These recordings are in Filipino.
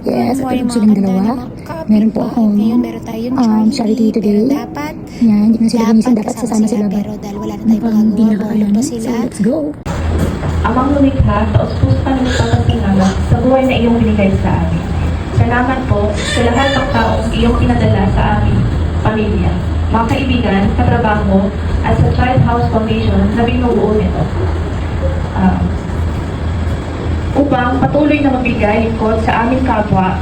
Yes, at tulog silang dalawa. Meron po akong charity today. Yan, hindi na sila ginising. Dapat sasama sila. Pero dahil wala na tayong Hindi magagawa, nakakala pa na. sila. So, let's go. Amang lumikha, taos-puso kami nagpapasalamat sa buhay na iyong binigay sa amin. Salamat po sa lahat ng taong iyong pinadala sa aming pamilya, mga kaibigan, katrabaho, at sa Child House Foundation na binubuo nito. Upang patuloy na mabigay lingkod sa aming kapwa.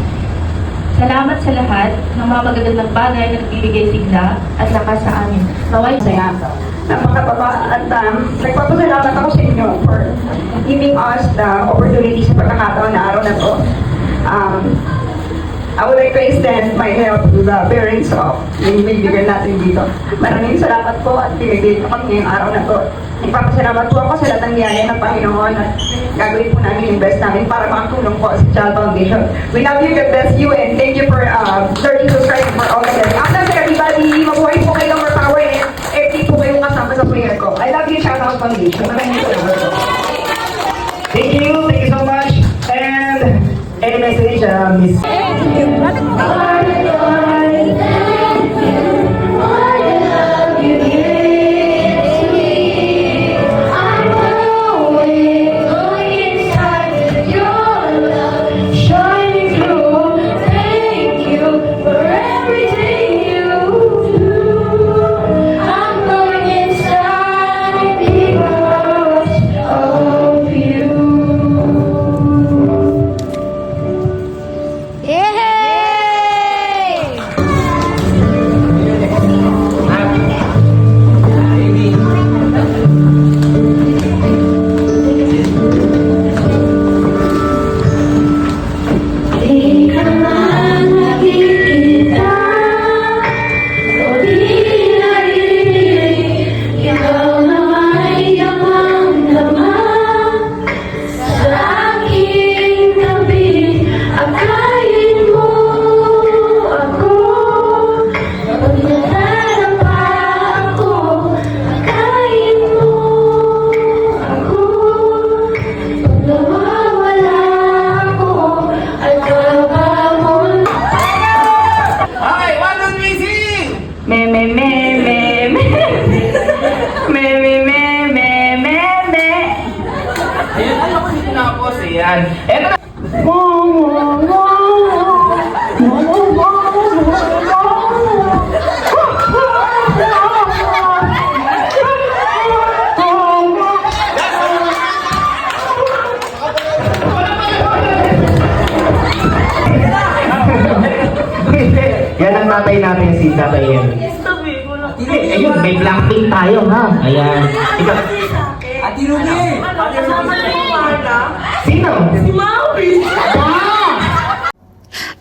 Salamat sa lahat ng mga magagandang bagay na nagbibigay sigla at lakas sa amin. Naway saya. Napakababa at nagpapasalamat ako sa inyo for giving us the opportunity sa pagkakataon na araw na to. I would like to extend my help to the parents of yung bibigyan natin dito. Maraming salamat po at pinigay ko kami ngayong araw na to. Nagpapasalamat po ako sa lahat ng niyaya ng Panginoon at gagawin po namin yung best namin para makatulong po sa Child Foundation. We love you, God bless you, and thank you for 30 subscribers for all of us. After sa everybody, mabuhay po kayo more power and FT po kayong kasama sa prayer ko. I love you, Child House Foundation. Maraming salamat po. Thank you so much. And any message, Miss? Ayan. Eto na. Yan ang tatay natin, si Tatay Henry. Ayun, may Blackpink tayo, ha? Ayan. Ikaw. Ati Ruby! Sino? Si Maui!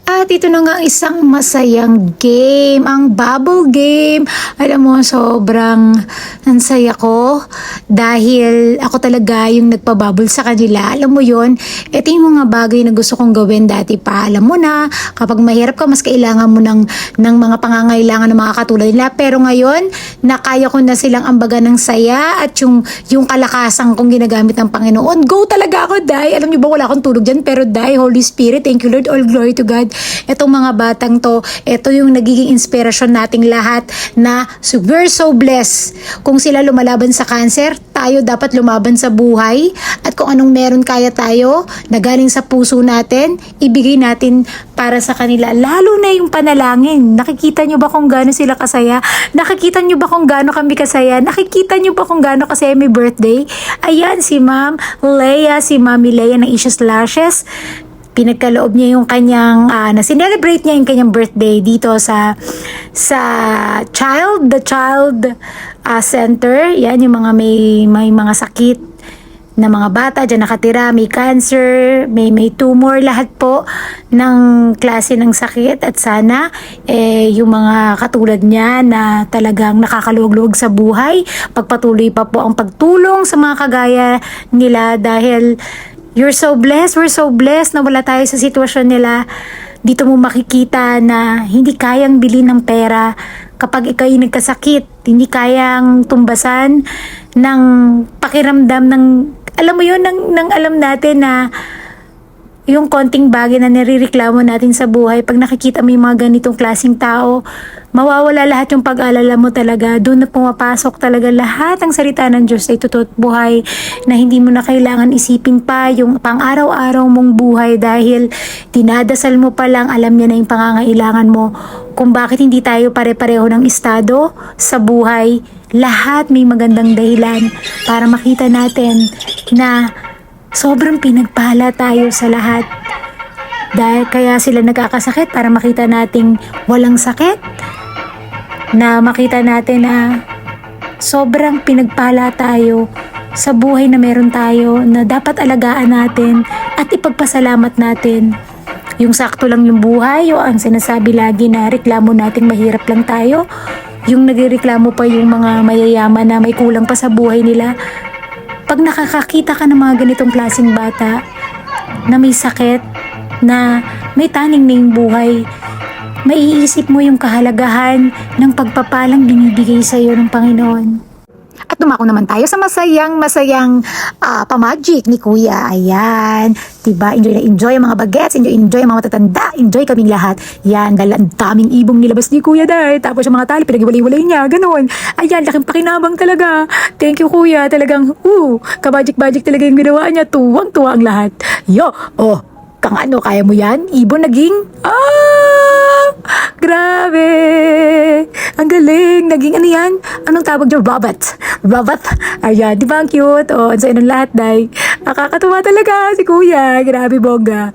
At ito na nga ang isang masayang game, ang bubble game. Alam mo, sobrang nansaya ko dahil ako talaga yung nagpabubble sa kanila. Alam mo yon, ito yung mga bagay na gusto kong gawin dati pa. Alam mo na, kapag mahirap ka, mas kailangan mo ng mga pangangailangan ng mga katulad nila. Pero ngayon, nakaya ko na silang ambaga ng saya at yung kalakasan kong ginagamit ng Panginoon. Go talaga ako, Day. Alam niyo ba, wala akong tulog dyan. Pero Day, Holy Spirit, thank you Lord, all glory to God. Itong mga batang to, ito yung nagiging inspirasyon nating lahat na we're so blessed. Kung sila lumalaban sa cancer, tayo dapat lumaban sa buhay. At kung anong meron kaya tayo, na galing sa puso natin, ibigay natin para sa kanila. Lalo na yung panalangin. Nakikita nyo ba kung gaano sila kasaya? Nakikita nyo ba kung gaano kami kasaya? Nakikita nyo ba kung gaano kasaya may birthday? Ayan, si Ma'am Leia, si Mami Leia ng Issues Lashes. Pinagkaloob niya yung kanyang, na-celebrate niya yung kanyang birthday dito sa the child center. Yan, yung mga may mga sakit na mga bata dyan nakatira, may cancer, may tumor, lahat po ng klase ng sakit. At sana, yung mga katulad niya na talagang nakakaluwag-luwag sa buhay, pagpatuloy pa po ang pagtulong sa mga kagaya nila dahil we're so blessed na wala tayo sa sitwasyon nila. Dito mo makikita na hindi kayang bilhin ng pera kapag ikaw ay nagkasakit. Hindi kayang tumbasan ng pakiramdam ng, alam mo yun, ng alam natin na yung konting bagay na nirereklamo natin sa buhay, pag nakikita mo yung mga ganitong klaseng tao, mawawala lahat yung pag-alala mo talaga. Doon na pumapasok talaga lahat ang salita ng Diyos ay totoo at buhay, na hindi mo na kailangan isipin pa yung pang-araw-araw mong buhay dahil dinadasal mo pa lang, alam niya na yung pangangailangan mo. Kung bakit hindi tayo pare-pareho ng estado sa buhay, lahat may magandang dahilan para makita natin na sobrang pinagpala tayo sa lahat. Dahil kaya sila nagkakasakit para makita nating walang sakit. Na makita natin na sobrang pinagpala tayo sa buhay na meron tayo, na dapat alagaan natin at ipagpasalamat natin. Yung sakto lang yung buhay, o ang sinasabi lagi na reklamo natin mahirap lang tayo. Yung nagreklamo pa yung mga mayayaman na may kulang pa sa buhay nila. Pag nakakakita ka ng mga ganitong klaseng bata na may sakit, na may taning na yung buhay, maiisip mo yung kahalagahan ng pagpapalang binibigay sa iyo ng Panginoon. At dumako naman tayo sa masayang pamagic ni Kuya. Ayan, diba? Enjoy na enjoy ang mga bagets, enjoy ang mga matatanda, enjoy kaming lahat. Yan, dahil ang daming ibong nilabas ni Kuya dahil. Tapos yung mga tali, pinag-iwalay-walay niya, ganun. Ayan, laking pakinabang talaga. Thank you, Kuya. Talagang, kabajik-bajik talaga yung ginawa niya. Tuwang-tuwa ang lahat. Yo, kang ano, kaya mo yan? Ibon naging, grabe! Ang galing! Naging ano yan? Anong tawag dyan? Robot? Ayan, di ba ang cute? Ang sayo ng lahat, day. Nakakatuwa talaga si Kuya. Grabe, bongga.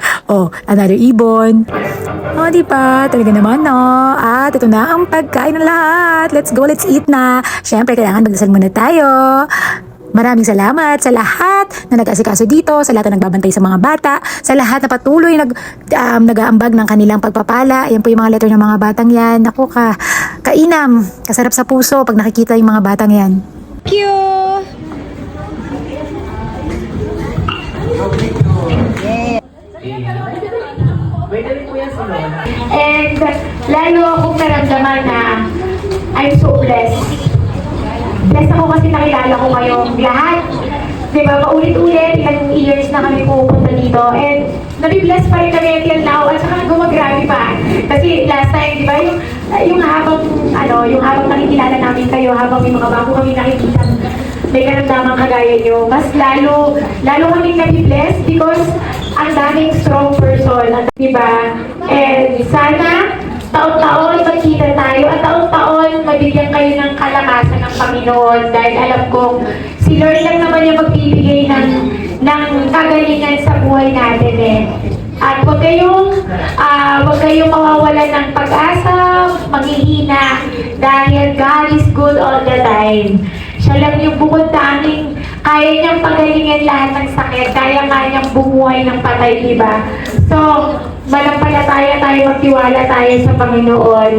Another ibon. Di ba? Talaga naman, no? At ito na ang pagkain ng lahat. Let's go, let's eat na. Siyempre, kailangan magdasal muna tayo. Maraming salamat sa lahat na nag-asikaso dito, sa lahat na nagbabantay sa mga bata, sa lahat na patuloy nag-aambag ng kanilang pagpapala. Ayan po yung mga letter ng mga batang yan. Naku, kainam, kasarap sa puso pag nakikita yung mga batang yan. Thank you! And lalo akong naramdaman na I'm so blessed. Blessed ako kasi nakilala ko kayong lahat. Diba, paulit-ulit, ilang years na kami pupunta dito. And nabibless pa rin kami until now. At saka gumagrabe pa. Kasi last time, diba, yung habang nakikilala namin kayo, habang may mga bago kami nakikita, may karamdaman kagaya nyo, mas lalo kaming nabibless because ang daming strong person, diba? And sana, taon-taon magkita tayo at taon-taon mabigyan kayo ng kalakasan ng Panginoon dahil alam kong si Lord lang naman yung magbibigay ng kagalingan sa buhay natin eh. At huwag kayong mawawalan ng pag-asa, maghihina dahil God is good all the time. Siya lang yung bukod tanging kaya niyang pagalingan lahat ng sakit, kaya nga niyang bumuhay ng patay, diba? So, malampalataya tayo, magtiwala tayo sa Panginoon.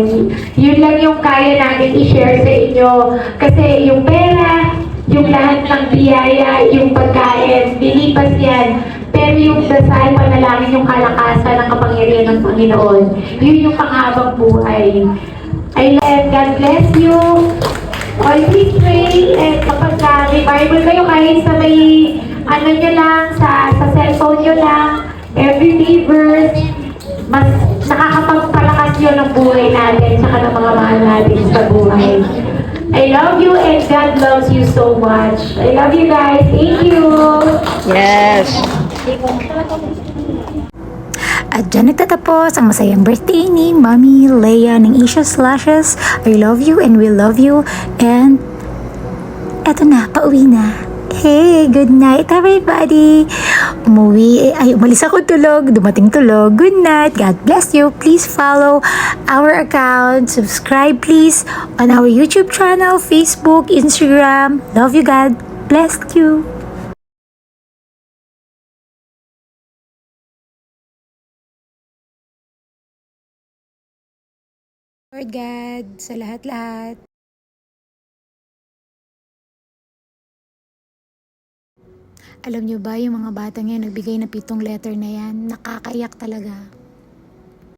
Yun lang yung kaya namin i-share sa inyo. Kasi yung pera, yung lahat ng biyaya, yung pagkain, bilipas yan. Pero yung dasal, panalangin, yung kalakasan ng kapangyarihan ng Panginoon, yun yung panghabang buhay. I love God bless you. Always pray, and kapag may Bible kayo kahit sa may nyo lang, sa cellphone nyo lang, everyday verse, mas nakakapagpalakas yun ng buhay natin saka ng mga mahal natin sa buhay. I love you and God loves you so much. I love you guys. Thank you. Yes! At dyan nagtatapos ang masayang birthday ni Mami Leia ng Asia Slashes. I love you and we love you. And eto na, pauwi na. Hey, good night everybody. Umalis ako tulog, dumating tulog. Good night, God bless you. Please follow our account. Subscribe please on our YouTube channel, Facebook, Instagram. Love you, God bless you. Lord God, sa lahat-lahat. Alam nyo ba, yung mga batang yan, nagbigay na 7 letter na yan, nakakaiyak talaga.